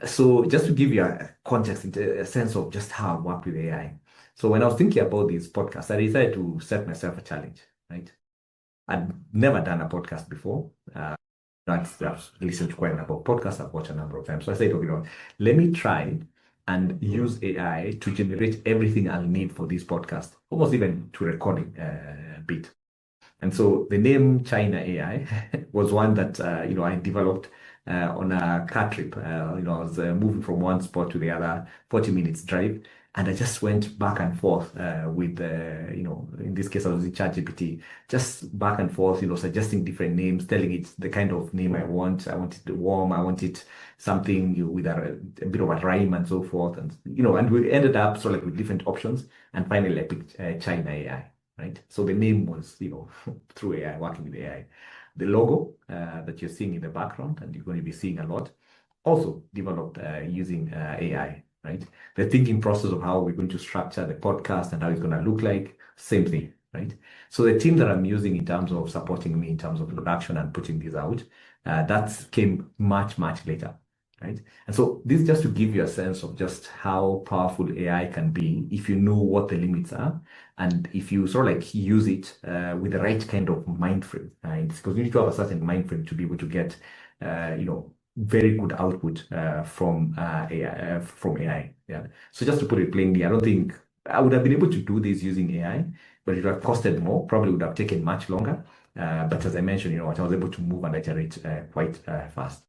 So just to give you a context, a sense of just how I work with AI. So when I was thinking about this podcast, I decided to set myself a challenge, right? I'd never done a podcast before. I've listened to quite a number of podcasts. I've watched a number of times. So I said, okay, let me try and use AI to generate everything I'll need for this podcast, almost even to recording a bit. And so the name China AI was one that I developed on a car trip. I was moving from one spot to the other, 40 minutes drive, and I just went back and forth with in this case I was in ChatGPT, just back and forth, suggesting different names, telling it the kind of name I want. I want it warm. I want it something with a bit of a rhyme and so forth, and we ended up sort of like with different options, and finally I picked China AI. Right? So the name was, through AI, working with AI. The logo that you're seeing in the background, and you're going to be seeing a lot, also developed using AI, right? The thinking process of how we're going to structure the podcast and how it's going to look like, same thing, right? So the team that I'm using in terms of supporting me in terms of production and putting this out, that came much, much later. Right. And so this is just to give you a sense of just how powerful AI can be if you know what the limits are and if you sort of like use it with the right kind of mind frame. Because you need to have a certain mind frame to be able to get, very good output from AI. From AI. Yeah. So just to put it plainly, I don't think I would have been able to do this using AI, but it would have costed more. Probably would have taken much longer. But as I mentioned, I was able to move and iterate quite fast.